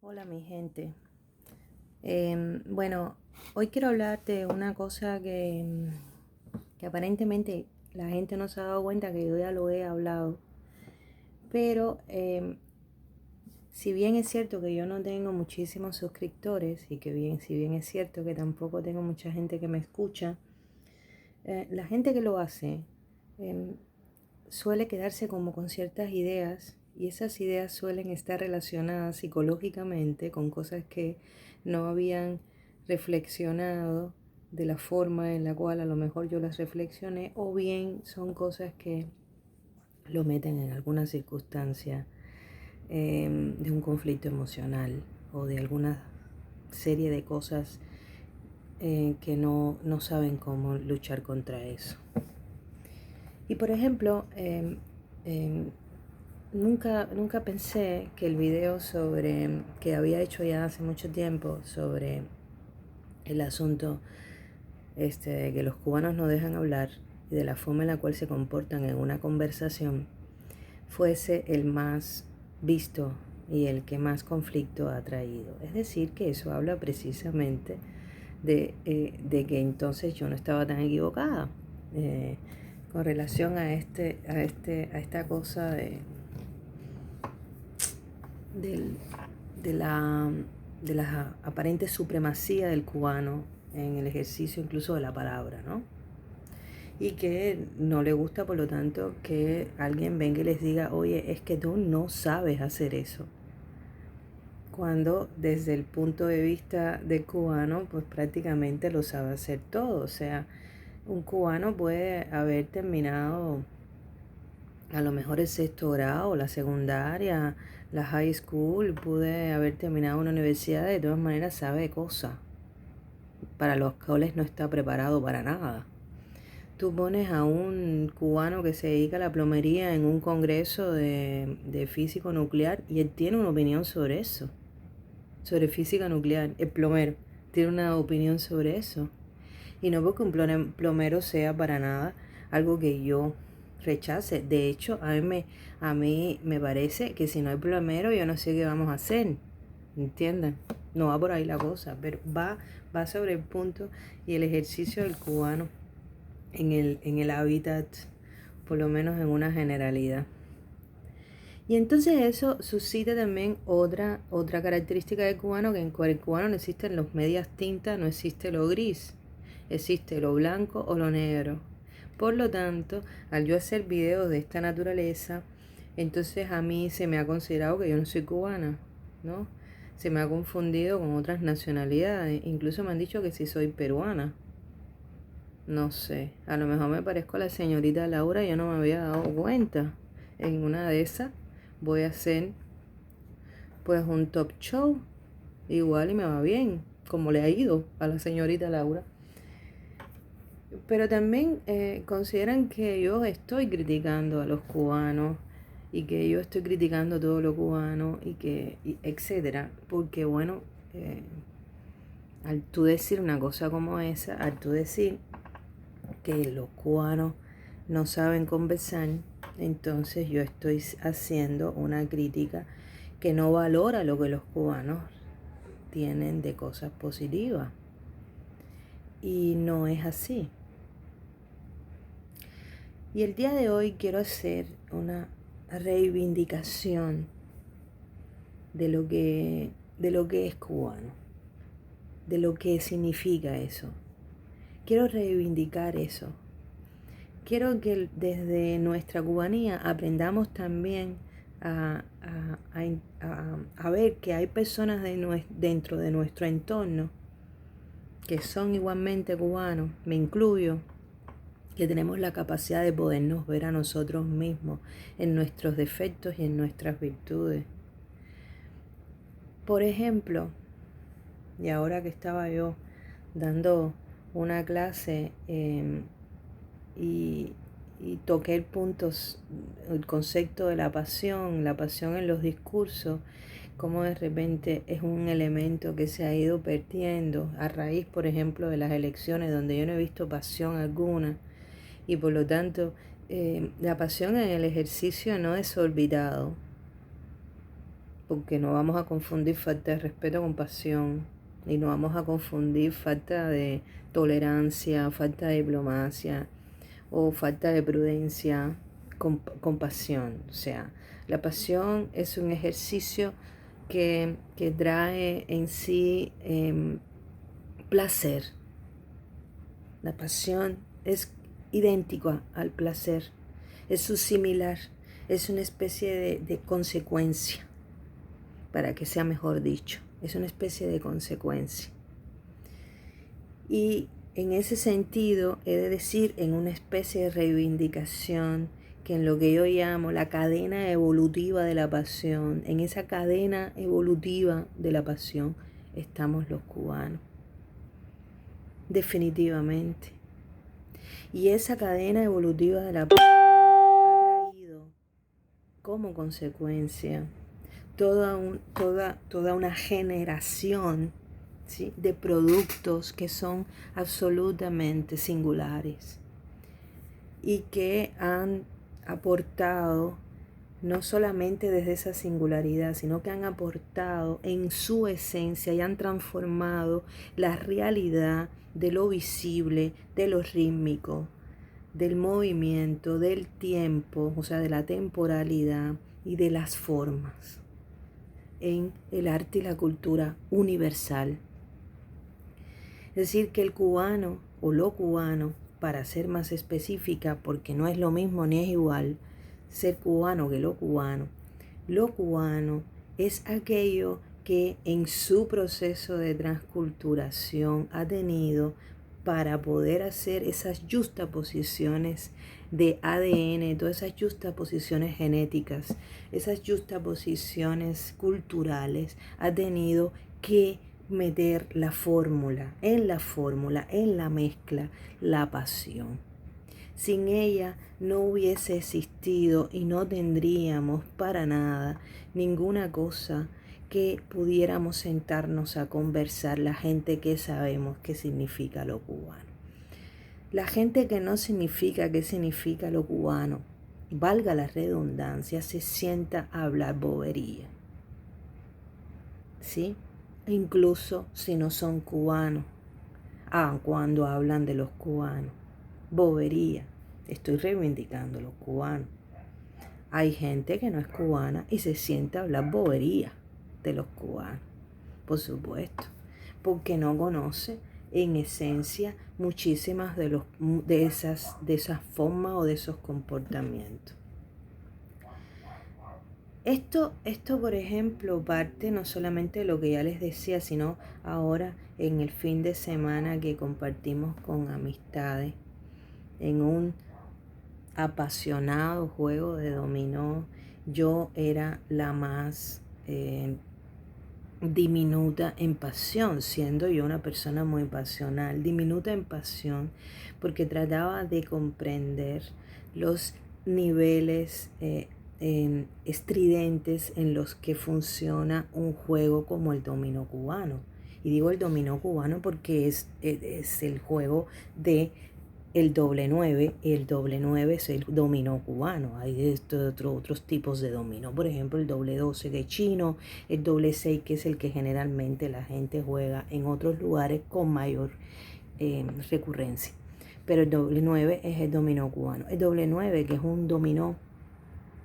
Hola mi gente. Bueno, hoy quiero hablar de una cosa que aparentemente la gente no se ha dado cuenta que yo ya lo he hablado. Pero si bien es cierto que yo no tengo muchísimos suscriptores y si bien es cierto que tampoco tengo mucha gente que me escucha, la gente que lo hace em, suele quedarse como con ciertas ideas y esas ideas suelen estar relacionadas psicológicamente con cosas que no habían reflexionado de la forma en la cual a lo mejor yo las reflexioné, o bien son cosas que lo meten en alguna circunstancia de un conflicto emocional o de alguna serie de cosas que no saben cómo luchar contra eso. Y por ejemplo, nunca pensé que el video que había hecho ya hace mucho tiempo sobre el asunto de que los cubanos no dejan hablar y de la forma en la cual se comportan en una conversación fuese el más visto y el que más conflicto ha traído. Es decir, que eso habla precisamente de que entonces yo no estaba tan equivocada con relación a esta cosa del- de la aparente supremacía del cubano en el ejercicio incluso de la palabra, ¿no? Y que no le gusta, por lo tanto, que alguien venga y les diga, oye, es que tú no sabes hacer eso. Cuando desde el punto de vista del cubano, pues prácticamente lo sabe hacer todo. O sea, un cubano puede haber terminado a lo mejor el sexto grado, la secundaria, la high school, pude haber terminado una universidad, de todas maneras sabe cosas para los cuales no está preparado para nada. Tú pones a un cubano que se dedica a la plomería en un congreso de físico nuclear y él tiene una opinión sobre eso, sobre física nuclear. El plomero tiene una opinión sobre eso. Y no porque un plomero sea para nada algo que yo rechace. De hecho, a mí me parece que si no hay plomero, yo no sé qué vamos a hacer. ¿Entienden? No va por ahí la cosa, pero va sobre el punto y el ejercicio del cubano en el hábitat, por lo menos en una generalidad. Y entonces eso suscita también otra característica del cubano, que en el cubano no existen los medias tintas, no existe lo gris, existe lo blanco o lo negro. Por lo tanto, al yo hacer videos de esta naturaleza, entonces a mí se me ha considerado que yo no soy cubana, ¿no? Se me ha confundido con otras nacionalidades, incluso me han dicho que sí soy peruana. No sé, a lo mejor me parezco a la señorita Laura y yo no me había dado cuenta. En una de esas voy a hacer pues un top show igual y me va bien, como le ha ido a la señorita Laura. Pero también consideran que yo estoy criticando a los cubanos y que yo estoy criticando todo lo cubano etcétera, porque bueno, al tú decir una cosa como esa, al tú decir que los cubanos no saben conversar, entonces yo estoy haciendo una crítica que no valora lo que los cubanos tienen de cosas positivas. Y no es así. Y el día de hoy quiero hacer una reivindicación de lo que es cubano, de lo que significa eso. Quiero reivindicar eso. Quiero que desde nuestra cubanía aprendamos también a ver que hay personas dentro de nuestro entorno que son igualmente cubanos, me incluyo, que tenemos la capacidad de podernos ver a nosotros mismos en nuestros defectos y en nuestras virtudes. Por ejemplo, y ahora que estaba yo dando una clase y, y toqué el concepto de la pasión en los discursos, como de repente es un elemento que se ha ido perdiendo a raíz, por ejemplo, de las elecciones donde yo no he visto pasión alguna y por lo tanto la pasión en el ejercicio no es olvidado. porque no vamos a confundir falta de respeto con pasión, y no vamos a confundir falta de tolerancia, falta de diplomacia o falta de prudencia con pasión. O sea, la pasión es un ejercicio que trae en sí placer. La pasión es idéntica al placer, es su similar, es una especie de consecuencia, para que sea mejor dicho, es una especie de consecuencia. Y en ese sentido, he de decir, en una especie de reivindicación, que en lo que yo llamo la cadena evolutiva de la pasión, en esa cadena evolutiva de la pasión estamos los cubanos, definitivamente. Y esa cadena evolutiva de la pasión ha traído como consecuencia toda una generación, ¿sí?, de productos que son absolutamente singulares y que han aportado no solamente desde esa singularidad, sino que han aportado en su esencia y han transformado la realidad de lo visible, de lo rítmico, del movimiento, del tiempo, o sea, de la temporalidad y de las formas en el arte y la cultura universal. Es decir, que el cubano o lo cubano, para ser más específica, porque no es lo mismo ni es igual ser cubano que lo cubano es aquello que en su proceso de transculturación ha tenido para poder hacer esas justaposiciones de ADN, todas esas justaposiciones genéticas, esas justaposiciones culturales, ha tenido que meter la fórmula, en la mezcla, la pasión. Sin ella no hubiese existido y no tendríamos para nada ninguna cosa que pudiéramos sentarnos a conversar la gente que sabemos qué significa lo cubano. La gente que no significa qué significa lo cubano, valga la redundancia, se sienta a hablar bobería, ¿sí? Incluso si no son cubanos, cuando hablan de los cubanos, bobería. Estoy reivindicando a los cubanos. Hay gente que no es cubana y se sienta a hablar bobería de los cubanos, por supuesto, porque no conoce en esencia muchísimas de esas formas o de esos comportamientos. Esto, por ejemplo, parte no solamente de lo que ya les decía, sino ahora en el fin de semana que compartimos con amistades en un apasionado juego de dominó. Yo era la más diminuta en pasión, siendo yo una persona muy pasional, diminuta en pasión, porque trataba de comprender los niveles estridentes en los que funciona un juego como el dominó cubano. Y digo el dominó cubano porque es el juego de el doble 9. El doble 9 es el dominó cubano. Hay otros tipos de dominó. Por ejemplo, el doble 12 que es chino, el doble 6 que es el que generalmente la gente juega en otros lugares con mayor recurrencia. Pero el doble 9 es el dominó cubano. El doble 9, que es un dominó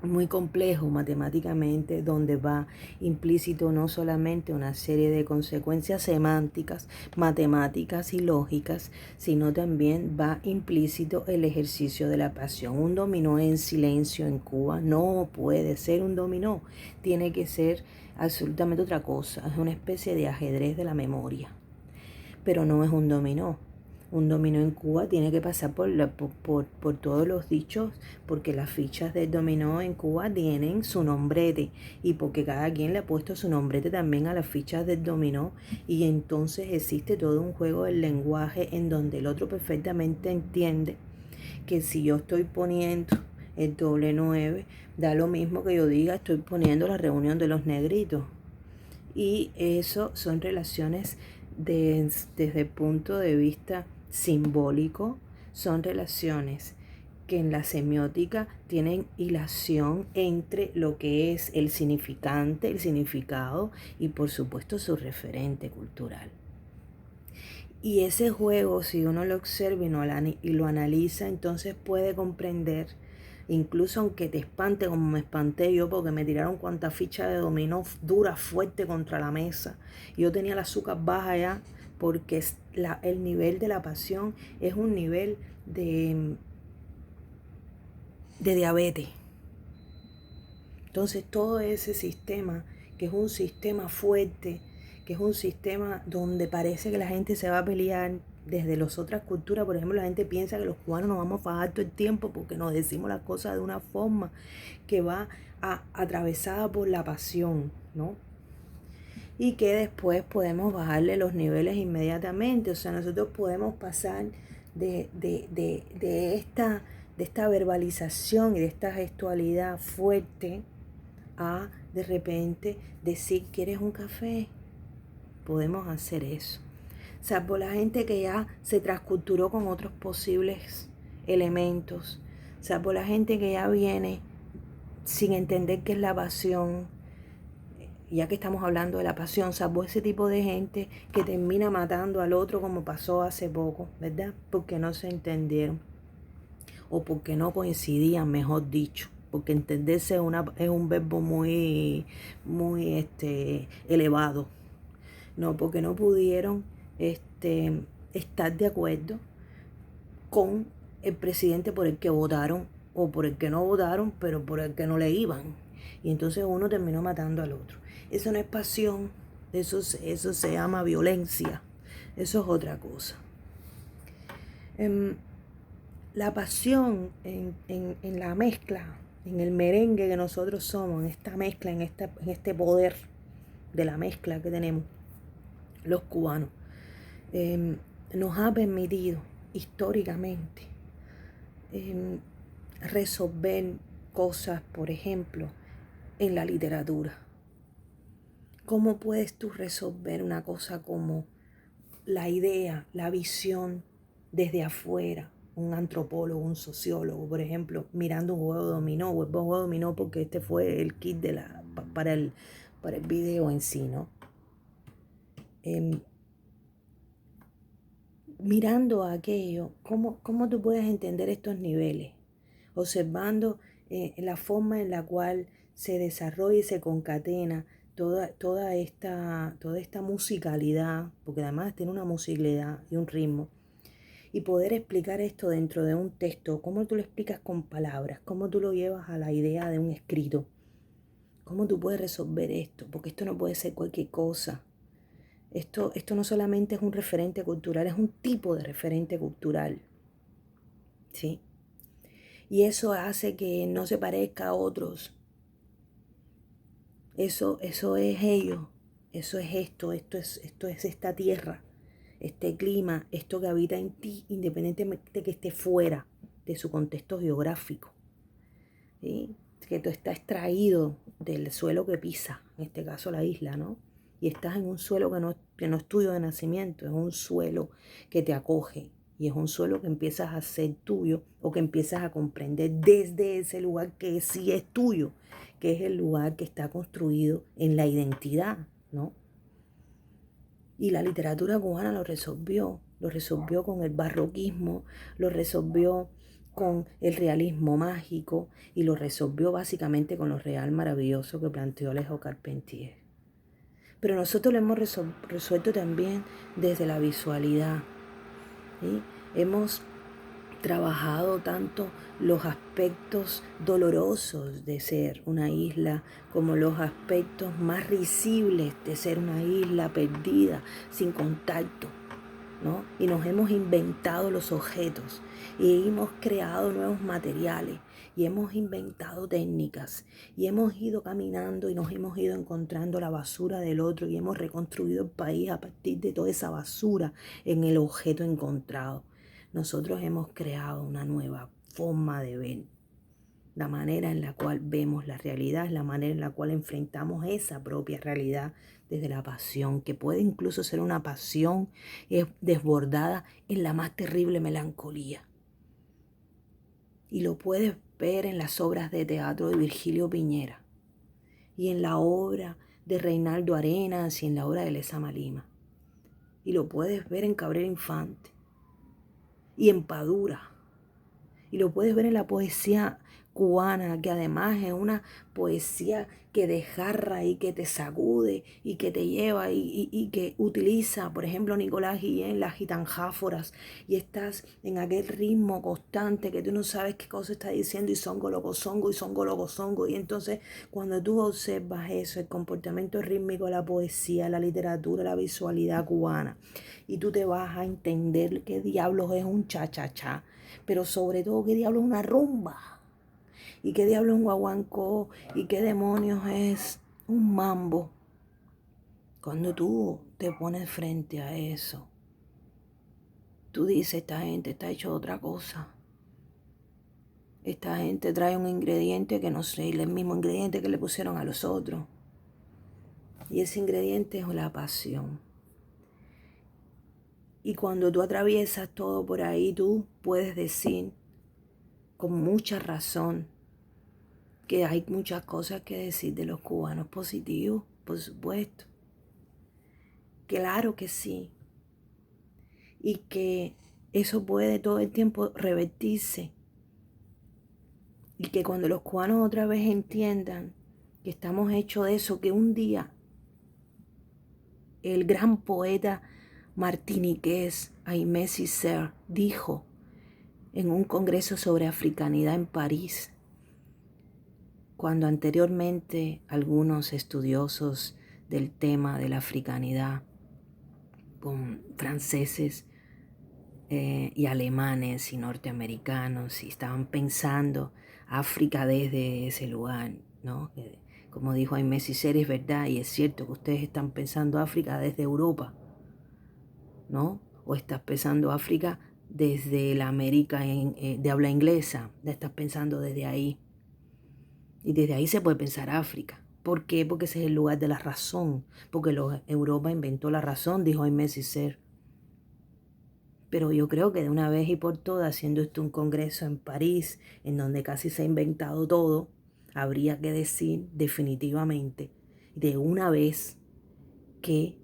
muy complejo matemáticamente, donde va implícito no solamente una serie de consecuencias semánticas, matemáticas y lógicas, sino también va implícito el ejercicio de la pasión. Un dominó en silencio en Cuba no puede ser un dominó, tiene que ser absolutamente otra cosa, es una especie de ajedrez de la memoria, pero no es un dominó. Un dominó en Cuba tiene que pasar por todos los dichos, porque las fichas del dominó en Cuba tienen su nombrete y porque cada quien le ha puesto su nombrete también a las fichas del dominó, y entonces existe todo un juego del lenguaje en donde el otro perfectamente entiende que si yo estoy poniendo el doble 9, da lo mismo que yo diga estoy poniendo la reunión de los negritos. Y eso son relaciones desde el punto de vista simbólico, son relaciones que en la semiótica tienen hilación entre lo que es el significante, el significado y por supuesto su referente cultural. Y ese juego, si uno lo observa y lo analiza, entonces puede comprender, incluso aunque te espante como me espanté yo porque me tiraron cuanta ficha de dominó dura, fuerte contra la mesa. Yo tenía el azúcar baja ya porque el nivel de la pasión es un nivel de diabetes. Entonces todo ese sistema, que es un sistema fuerte, que es un sistema donde parece que la gente se va a pelear desde las otras culturas. Por ejemplo, la gente piensa que los cubanos nos vamos a fajar todo el tiempo porque nos decimos las cosas de una forma que va atravesada por la pasión, ¿no? Y que después podemos bajarle los niveles inmediatamente. O sea, nosotros podemos pasar de esta verbalización y de esta gestualidad fuerte a de repente decir, ¿quieres un café? Podemos hacer eso. Salvo la gente que ya se transculturó con otros posibles elementos. Salvo la gente que ya viene sin entender qué es la pasión. Ya que estamos hablando de la pasión, salvo ese tipo de gente que termina matando al otro como pasó hace poco, ¿verdad? Porque no se entendieron. O porque no coincidían, mejor dicho. Porque entenderse es un verbo muy elevado. No, porque no pudieron estar de acuerdo con el presidente por el que votaron o por el que no votaron, pero por el que no le iban. Y entonces uno terminó matando al otro. Eso no es pasión, eso se llama violencia. Eso es otra cosa. La pasión en la mezcla, en el merengue que nosotros somos, en esta mezcla, en este poder de la mezcla que tenemos los cubanos, nos ha permitido históricamente resolver cosas, por ejemplo, en la literatura. ¿Cómo puedes tú resolver una cosa como la idea, la visión desde afuera? Un antropólogo, un sociólogo, por ejemplo, mirando un juego de dominó, o el juego de dominó porque este fue el kit para el video en sí, ¿no? Mirando aquello, ¿cómo tú puedes entender estos niveles? Observando la forma en la cual se desarrolla y se concatena toda esta musicalidad, porque además tiene una musicalidad y un ritmo, y poder explicar esto dentro de un texto, cómo tú lo explicas con palabras, cómo tú lo llevas a la idea de un escrito, cómo tú puedes resolver esto, porque esto no puede ser cualquier cosa. Esto no solamente es un referente cultural, es un tipo de referente cultural, ¿sí? Y eso hace que no se parezca a otros. Eso es ellos, eso es esto es esta tierra, este clima, esto que habita en ti, independientemente de que esté fuera de su contexto geográfico, ¿sí? Que tú estás extraído del suelo que pisa, en este caso la isla, ¿no? Y estás en un suelo que no es tuyo de nacimiento, es un suelo que te acoge y es un suelo que empiezas a ser tuyo o que empiezas a comprender desde ese lugar que sí es tuyo, que es el lugar que está construido en la identidad, ¿no? Y la literatura cubana lo resolvió con el barroquismo, lo resolvió con el realismo mágico y lo resolvió básicamente con lo real maravilloso que planteó Alejo Carpentier. Pero nosotros lo hemos resuelto también desde la visualidad, ¿sí? Hemos trabajado tanto los aspectos dolorosos de ser una isla como los aspectos más risibles de ser una isla perdida, sin contacto, ¿no? Y nos hemos inventado los objetos y hemos creado nuevos materiales y hemos inventado técnicas y hemos ido caminando y nos hemos ido encontrando la basura del otro y hemos reconstruido el país a partir de toda esa basura en el objeto encontrado. Nosotros hemos creado una nueva forma de ver. La manera en la cual vemos la realidad es la manera en la cual enfrentamos esa propia realidad desde la pasión, que puede incluso ser una pasión desbordada en la más terrible melancolía. Y lo puedes ver en las obras de teatro de Virgilio Piñera y en la obra de Reinaldo Arenas y en la obra de Lezama Lima. Y lo puedes ver en Cabrera Infante y en Padura. Y lo puedes ver en la poesía cubana, que además es una poesía que desgarra y que te sacude y que te lleva y que utiliza, por ejemplo, Nicolás Guillén, las gitanjáforas, y estás en aquel ritmo constante que tú no sabes qué cosa está diciendo y songo, locosongo y songo, locosongo. Y entonces cuando tú observas eso, el comportamiento rítmico de la poesía, la literatura, la visualidad cubana, y tú te vas a entender qué diablos es un cha-cha-cha, pero sobre todo qué diablos es una rumba, y qué diablos es un guaguancó, y qué demonios es un mambo. Cuando tú te pones frente a eso, tú dices, esta gente está hecho de otra cosa. Esta gente trae un ingrediente que no sé, el mismo ingrediente que le pusieron a los otros. Y ese ingrediente es la pasión. Y cuando tú atraviesas todo por ahí, tú puedes decir con mucha razón que hay muchas cosas que decir de los cubanos positivos, por supuesto. Claro que sí. Y que eso puede todo el tiempo revertirse. Y que cuando los cubanos otra vez entiendan que estamos hechos de eso, que un día el gran poeta martiniqués Aimé Césaire dijo en un congreso sobre africanidad en París, cuando anteriormente algunos estudiosos del tema de la africanidad, con franceses y alemanes y norteamericanos, y estaban pensando África desde ese lugar, ¿no? Como dijo Aimé Césaire, es verdad y es cierto que ustedes están pensando África desde Europa, ¿no? O estás pensando África desde la América de habla inglesa, ya estás pensando desde ahí. Y desde ahí se puede pensar África. ¿Por qué? Porque ese es el lugar de la razón. Porque Europa inventó la razón, dijo Aimé Césaire. Pero yo creo que de una vez y por todas, haciendo esto un congreso en París, en donde casi se ha inventado todo, habría que decir definitivamente, de una vez, que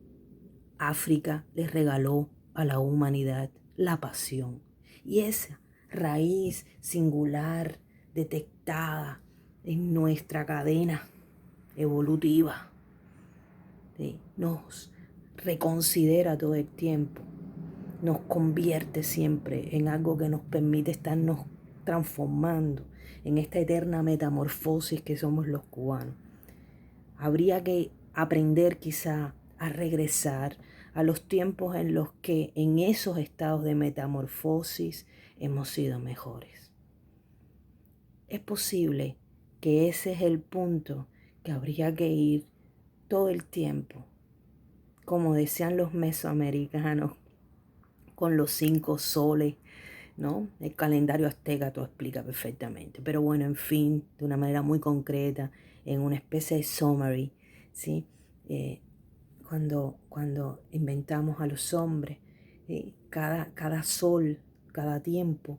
África les regaló a la humanidad la pasión. Y esa raíz singular, detectada en nuestra cadena evolutiva, ¿sí?, nos reconsidera todo el tiempo, nos convierte siempre en algo que nos permite estarnos transformando en esta eterna metamorfosis que somos los cubanos. Habría que aprender quizá a regresar a los tiempos en los que en esos estados de metamorfosis hemos sido mejores. Es posible que ese es el punto que habría que ir todo el tiempo, como decían los mesoamericanos, con los 5 soles, ¿no? El calendario azteca todo explica perfectamente. Pero bueno, en fin, de una manera muy concreta, en una especie de summary, ¿sí? Cuando inventamos a los hombres, cada sol, cada tiempo,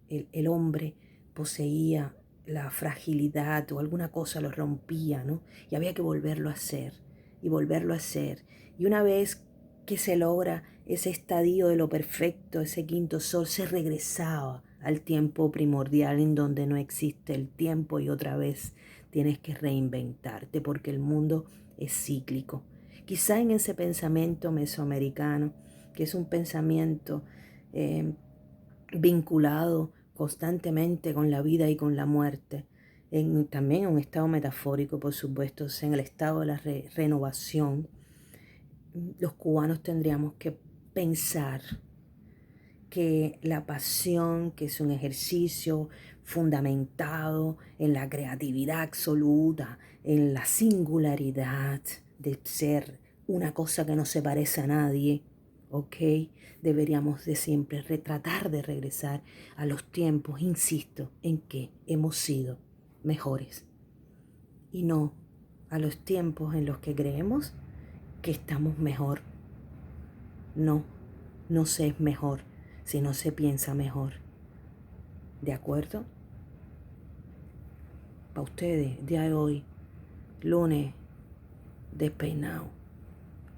el hombre poseía la fragilidad o alguna cosa lo rompía, ¿no? Y había que volverlo a hacer y volverlo a hacer. Y una vez que se logra ese estadio de lo perfecto, ese quinto sol, se regresaba al tiempo primordial en donde no existe el tiempo y otra vez tienes que reinventarte porque el mundo es cíclico. Quizá en ese pensamiento mesoamericano, que es un pensamiento vinculado constantemente con la vida y con la muerte, también en un estado metafórico, por supuesto, en el estado de la renovación, los cubanos tendríamos que pensar que la pasión, que es un ejercicio fundamentado en la creatividad absoluta, en la singularidad de ser una cosa que no se parece a nadie, ¿ok? Deberíamos de siempre tratar de regresar a los tiempos, insisto, en que hemos sido mejores y no a los tiempos en los que creemos que estamos mejor. No se es mejor, sino se piensa mejor. ¿De acuerdo? para ustedes, día de hoy, lunes, despeinado.